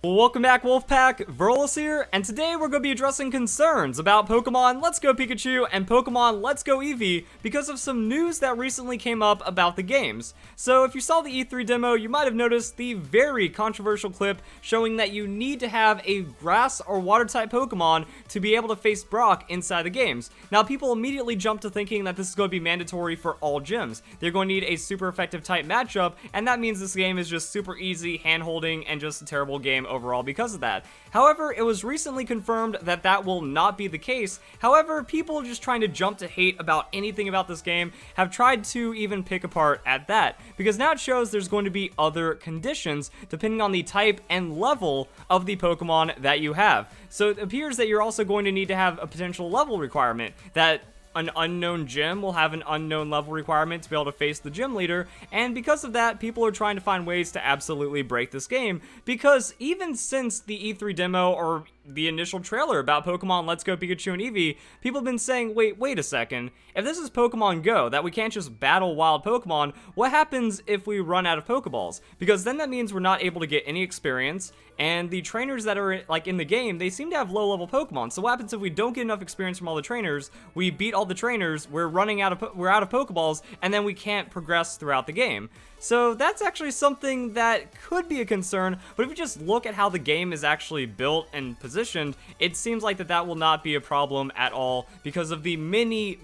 Well, welcome back, Wolfpack. Verlis here, and today we're going to be addressing concerns about Pokemon Let's Go Pikachu and Pokemon Let's Go Eevee because of some news that recently came up about the games. So if you saw the E3 demo, you might have noticed the very controversial clip showing that you need to have a grass or water type Pokemon to be able to face Brock inside the games. Now, people immediately jump to thinking that this is going to be mandatory for all gyms. They're going to need a super effective type matchup, and that means this game is just super easy, hand-holding, and just a terrible game overall because of that. However, it was recently confirmed that that will not be the case. However, people just trying to jump to hate about anything about this game have tried to even pick apart at that, because now it shows there's going to be other conditions depending on the type and level of the Pokemon that you have. So it appears that you're also going to need to have a potential level requirement, that an unknown gym will have an unknown level requirement to be able to face the gym leader, and because of that, people are trying to find ways to absolutely break this game, because even since the E3 demo or the initial trailer about Pokemon Let's Go Pikachu and Eevee, people have been saying, wait a second, if this is Pokemon Go, that we can't just battle wild Pokemon, what happens if we run out of Pokeballs? Because then that means we're not able to get any experience, and the trainers that are like in the game, they seem to have low level Pokemon. So what happens if we don't get enough experience from all the trainers, we beat all the trainers, we're out of Pokeballs, and then we can't progress throughout the game. So that's actually something that could be a concern, but if you just look at how the game is actually built and positioned, it seems like that will not be a problem at all because of the many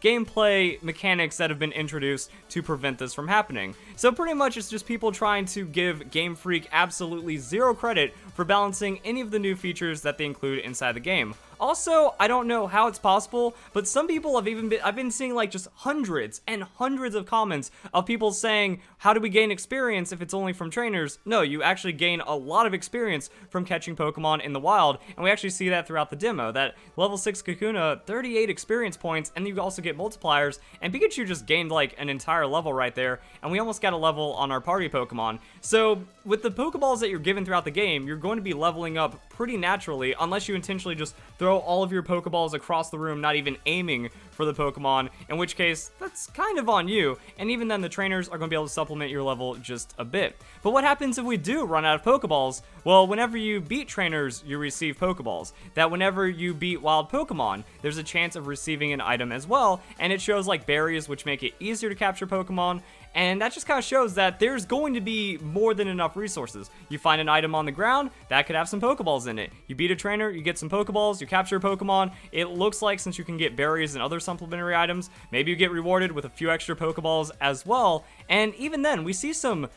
gameplay mechanics that have been introduced to prevent this from happening. So pretty much it's just people trying to give Game Freak absolutely zero credit for balancing any of the new features that they include inside the game. Also, I don't know how it's possible, but some people I've been seeing like just hundreds and hundreds of comments of people saying, how do we gain experience if it's only from trainers? No, you actually gain a lot of experience from catching Pokemon in the wild, and we actually see that throughout the demo, that level 6 Kakuna, 38 experience points, and you also get multipliers, and Pikachu just gained like an entire level right there, and we almost got a level on our party Pokemon. So with the Pokeballs that you're given throughout the game, you're going to be leveling up pretty naturally, unless you intentionally just throw all of your Pokeballs across the room, not even aiming for the Pokemon, in which case, that's kind of on you, and even then the trainers are going to be able to supplement your level just a bit. But what happens if we do run out of Pokeballs? Well, whenever you beat trainers, you receive Pokeballs. That whenever you beat wild Pokemon, there's a chance of receiving an item as well, and it shows like berries, which make it easier to capture Pokemon, and that just kind of shows that there's going to be more than enough resources. You find an item on the ground, that could have some Pokeballs in it. You beat a trainer, you get some Pokeballs, you capture a Pokemon. It looks like since you can get berries and other supplementary items, maybe you get rewarded with a few extra Pokeballs as well. And even then, we see some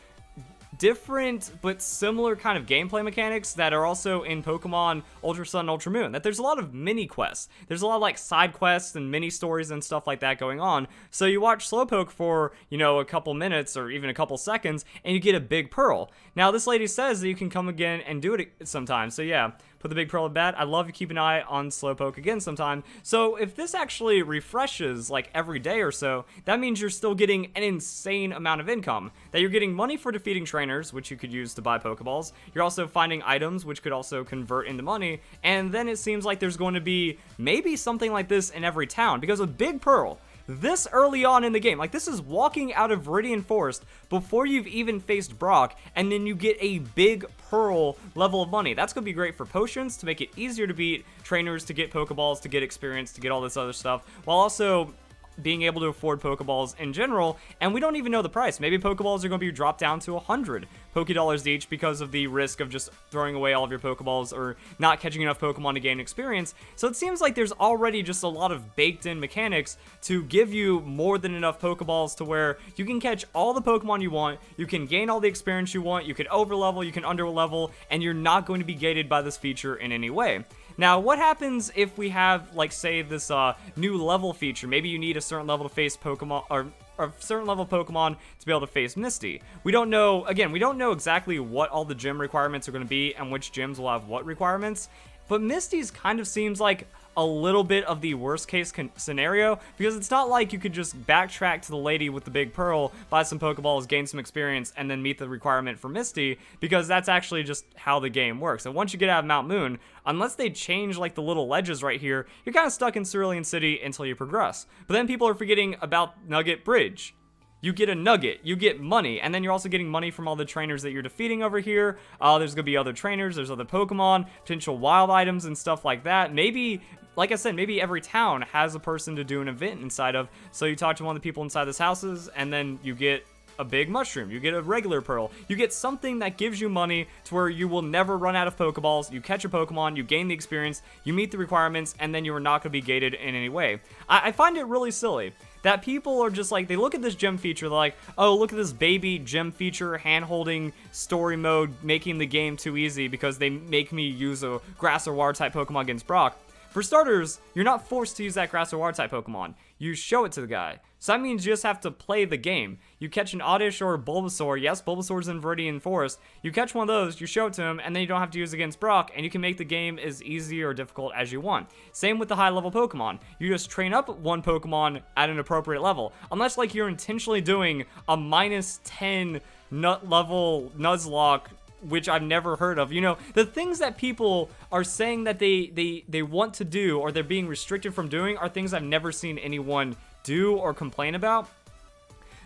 different but similar kind of gameplay mechanics that are also in Pokemon Ultra Sun and Ultra Moon, that there's a lot of mini quests. There's a lot of like side quests and mini stories and stuff like that going on. So you watch Slowpoke for, a couple minutes or even a couple seconds and you get a big pearl. Now this lady says that you can come again and do it sometime. So yeah, put the big pearl to bed. I'd love to keep an eye on Slowpoke again sometime. So if this actually refreshes like every day or so, that means you're still getting an insane amount of income. That you're getting money for defeating trainers, which you could use to buy Pokeballs. You're also finding items, which could also convert into money. And then it seems like there's going to be maybe something like this in every town, because a big pearl this early on in the game, like this is walking out of Viridian Forest before you've even faced Brock, and then you get a big pearl level of money. That's going to be great for potions, to make it easier to beat trainers, to get Pokeballs, to get experience, to get all this other stuff, while also being able to afford Pokeballs in general. And we don't even know the price. Maybe Pokeballs are going to be dropped down to 100 Pokedollars each because of the risk of just throwing away all of your Pokeballs or not catching enough Pokemon to gain experience. So it seems like there's already just a lot of baked in mechanics to give you more than enough Pokeballs to where you can catch all the Pokemon you want, you can gain all the experience you want, you can overlevel, you can underlevel, and you're not going to be gated by this feature in any way. Now, what happens if we have, like, say, this new level feature? Maybe you need a certain level to face Pokemon, or a certain level of Pokemon to be able to face Misty. We don't know, again, we don't know exactly what all the gym requirements are going to be and which gyms will have what requirements, but Misty's kind of seems like a little bit of the worst case scenario, because it's not like you could just backtrack to the lady with the big pearl, buy some Pokeballs, gain some experience, and then meet the requirement for Misty, because that's actually just how the game works. And once you get out of Mount Moon, unless they change like the little ledges right here, you're kind of stuck in Cerulean City until you progress. But then people are forgetting about Nugget Bridge. you get a nugget, you get money, and then you're also getting money from all the trainers that you're defeating over here. There's gonna be other trainers, there's other Pokemon, potential wild items and stuff like that. Maybe, like I said, maybe every town has a person to do an event inside of, so you talk to one of the people inside this houses, and then you get a big mushroom, you get a regular pearl, you get something that gives you money to where you will never run out of Pokeballs, you catch a Pokemon, you gain the experience, you meet the requirements, and then you are not going to be gated in any way. I find it really silly that people are just like, they look at this gym feature, they're like, oh, look at this baby gym feature, hand-holding story mode, making the game too easy because they make me use a grass or water type Pokemon against Brock. For starters, you're not forced to use that grass or water type Pokemon. You show it to the guy. So that means you just have to play the game. You catch an Oddish or a Bulbasaur. Yes, Bulbasaur's in Viridian Forest. You catch one of those, you show it to him, and then you don't have to use it against Brock, and you can make the game as easy or difficult as you want. Same with the high-level Pokemon. You just train up one Pokemon at an appropriate level. Unless, like, you're intentionally doing a -10 nut level Nuzlocke, which I've never heard of. You know, the things that people are saying that they want to do or they're being restricted from doing are things I've never seen anyone do or complain about.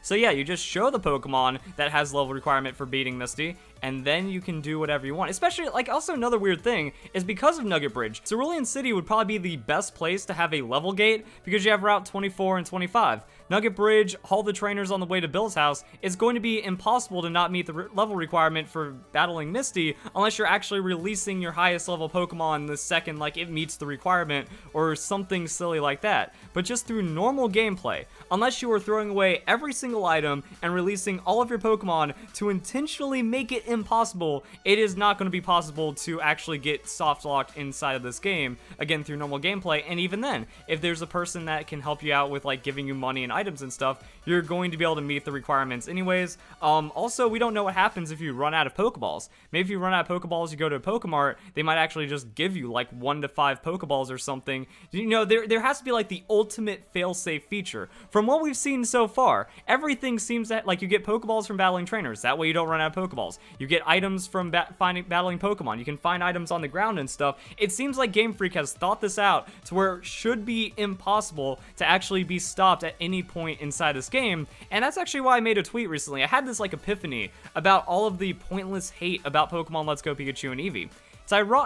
So yeah, you just show the Pokemon that has level requirement for beating Misty, and then you can do whatever you want. Especially, like, also another weird thing is because of Nugget Bridge, Cerulean City would probably be the best place to have a level gate because you have Route 24 and 25. Nugget Bridge, all the trainers on the way to Bill's house, it's going to be impossible to not meet the level requirement for battling Misty unless you're actually releasing your highest level Pokemon the second, like, it meets the requirement or something silly like that. But just through normal gameplay, unless you are throwing away every single item and releasing all of your Pokemon to intentionally make it impossible, it is not going to be possible to actually get soft locked inside of this game, again, through normal gameplay. And even then, if there's a person that can help you out with, like, giving you money and items and stuff, you're going to be able to meet the requirements anyways. Also, we don't know what happens if you run out of Pokeballs. Maybe if you run out of Pokeballs, you go to a Pokemart, they might actually just give you like 1 to 5 Pokeballs or something. You know, there has to be like the ultimate fail-safe feature. From what we've seen so far, everything seems that, like, you get Pokeballs from battling trainers, that way you don't run out of Pokeballs. You get items from battling Pokemon, you can find items on the ground and stuff. It seems like Game Freak has thought this out to where it should be impossible to actually be stopped at any point inside this game, and that's actually why I made a tweet recently. I had this like epiphany about all of the pointless hate about Pokemon Let's Go Pikachu and Eevee.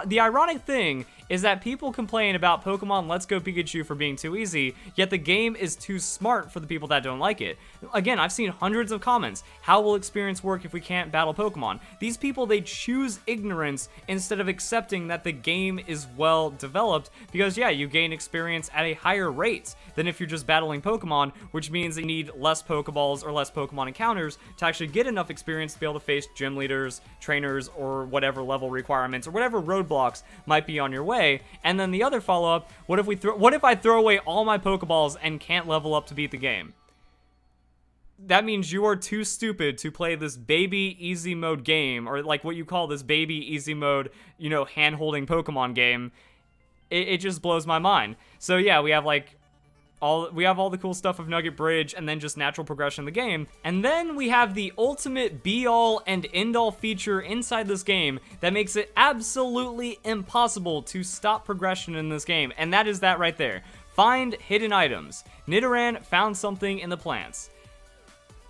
The ironic thing is that people complain about Pokemon Let's Go Pikachu for being too easy, yet the game is too smart for the people that don't like it. Again, I've seen hundreds of comments. How will experience work if we can't battle Pokemon? These people, they choose ignorance instead of accepting that the game is well developed because, yeah, you gain experience at a higher rate than if you're just battling Pokemon, which means that you need less Pokeballs or less Pokemon encounters to actually get enough experience to be able to face gym leaders, trainers, or whatever level requirements or whatever roadblocks might be on your way. And then the other follow-up, what if I throw away all my Pokeballs and can't level up to beat the game? That means you are too stupid to play this baby easy mode game, or like what you call this baby easy mode, you know, hand-holding Pokemon game. It just blows my mind. So yeah, we have like all the cool stuff of Nugget Bridge and then just natural progression in the game. And then we have the ultimate be-all and end-all feature inside this game that makes it absolutely impossible to stop progression in this game, and that is that right there. Find hidden items. Nidoran found something in the plants.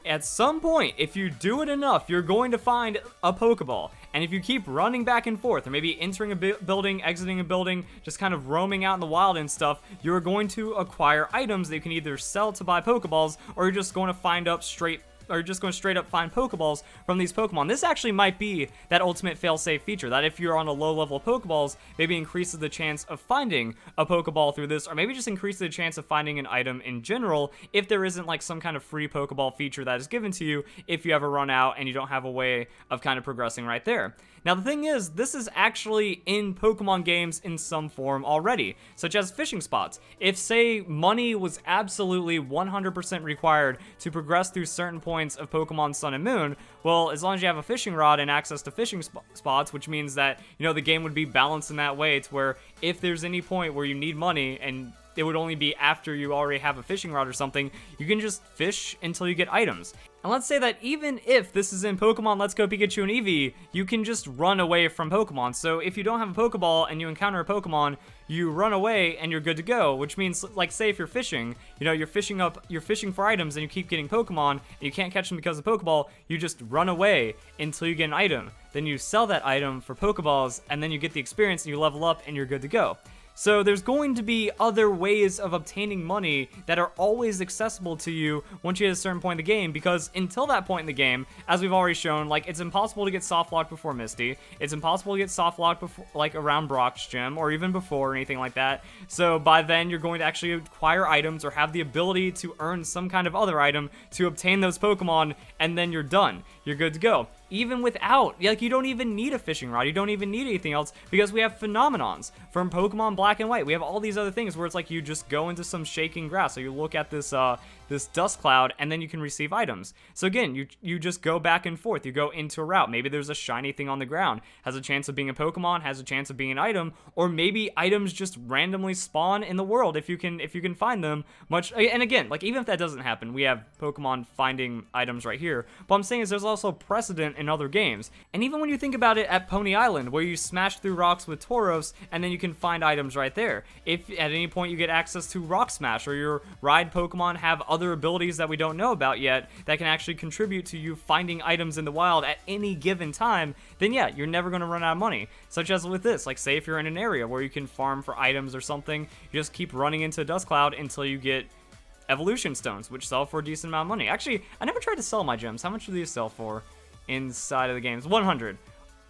At some point, if you do it enough, you're going to find a Pokeball. And if you keep running back and forth, or maybe entering a building, exiting a building, just kind of roaming out in the wild and stuff, you're going to acquire items that you can either sell to buy Pokeballs, or you're just going to straight up find Pokeballs from these Pokemon. This actually might be that ultimate fail-safe feature, that if you're on a low level of Pokeballs, maybe increases the chance of finding a Pokeball through this, or maybe just increases the chance of finding an item in general if there isn't like some kind of free Pokeball feature that is given to you if you ever run out and you don't have a way of kind of progressing right there. Now the thing is, this is actually in Pokemon games in some form already, such as fishing spots. If, say, money was absolutely 100% required to progress through certain points of Pokemon Sun and Moon, well, as long as you have a fishing rod and access to fishing spots, which means that, you know, the game would be balanced in that way to where if there's any point where you need money and it would only be after you already have a fishing rod or something. You can just fish until you get items. And let's say that even if this is in Pokemon Let's Go Pikachu and Eevee, you can just run away from Pokemon. So if you don't have a Pokeball and you encounter a Pokemon, you run away and you're good to go, which means, like, say if you're fishing, you know, you're fishing for items and you keep getting Pokemon and you can't catch them because of Pokeball, you just run away until you get an item. Then you sell that item for Pokeballs and then you get the experience and you level up and you're good to go. So there's going to be other ways of obtaining money that are always accessible to you once you hit a certain point in the game, because until that point in the game, as we've already shown, like, it's impossible to get soft locked before Misty. It's impossible to get soft locked before, like, around Brock's gym, or even before, or anything like that. So by then, you're going to actually acquire items or have the ability to earn some kind of other item to obtain those Pokemon, and then you're done. You're good to go. Even without, like, you don't even need a fishing rod, you don't even need anything else, because we have phenomenons from Pokemon Black and White. We have all these other things where it's like you just go into some shaking grass, so you look at this this dust cloud, and then you can receive items. So again, you just go back and forth, you go into a route. Maybe there's a shiny thing on the ground, has a chance of being a Pokemon, has a chance of being an item, or maybe items just randomly spawn in the world if you can find them. And again, like, even if that doesn't happen, we have Pokemon finding items right here. But I'm saying is there's also precedent in other games. And even when you think about it at Pony Island, where you smash through rocks with Tauros, and then you can find items right there. If at any point you get access to Rock Smash, or your ride Pokemon have other abilities that we don't know about yet that can actually contribute to you finding items in the wild at any given time, then yeah, you're never going to run out of money. Such as with this, like, say if you're in an area where you can farm for items or something, you just keep running into a dust cloud until you get evolution stones, which sell for a decent amount of money. Actually, I never tried to sell my gems. How much do these sell for inside of the games? 100.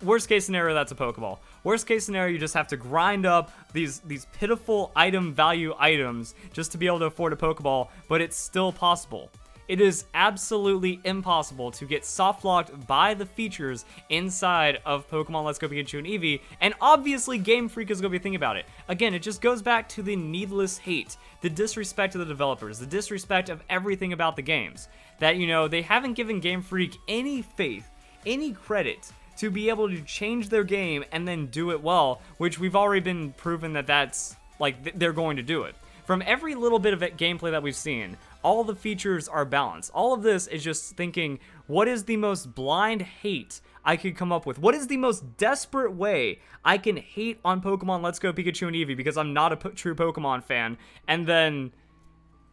Worst case scenario, that's a Pokeball. Worst case scenario, you just have to grind up these pitiful item value items just to be able to afford a Pokeball, but it's still possible. It is absolutely impossible to get soft-locked by the features inside of Pokemon Let's Go Pikachu and Eevee, and obviously Game Freak is going to be thinking about it. Again, it just goes back to the needless hate, the disrespect of the developers, the disrespect of everything about the games. That, you know, they haven't given Game Freak any faith, any credit to be able to change their game and then do it well, which we've already been proven that that's, like, they're going to do it. From every little bit of gameplay that we've seen, all the features are balanced. All of this is just thinking, what is the most blind hate I could come up with? What is the most desperate way I can hate on Pokemon Let's Go Pikachu and Eevee because I'm not a true Pokemon fan, and then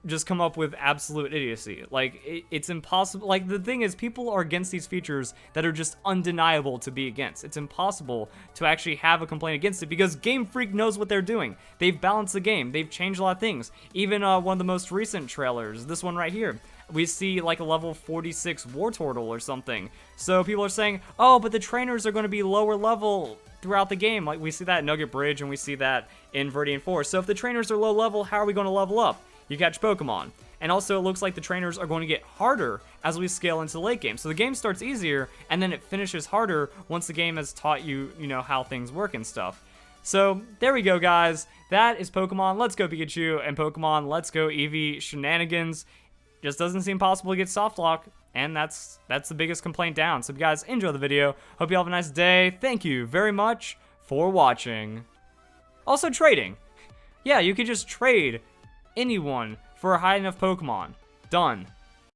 just come up with absolute idiocy? Like, it's impossible. Like, the thing is, people are against these features that are just undeniable to be against. It's impossible to actually have a complaint against it because Game Freak knows what they're doing. They've balanced the game. They've changed a lot of things. Even one of the most recent trailers, this one right here, we see like a level 46 Wartortle or something. So people are saying, oh, but the trainers are going to be lower level throughout the game. Like, we see that in Nugget Bridge and we see that in Viridian Forest. So if the trainers are low level, how are we going to level up? You catch Pokemon. And also, it looks like the trainers are going to get harder as we scale into the late game. So the game starts easier, and then it finishes harder once the game has taught you, you know, how things work and stuff. So there we go, guys. That is Pokemon Let's Go Pikachu and Pokemon Let's Go Eevee shenanigans. Just doesn't seem possible to get soft lock, and that's the biggest complaint down. So if you guys enjoy the video, hope you all have a nice day. Thank you very much for watching. Also, trading. Yeah, you could just trade anyone for a high enough Pokemon. Done.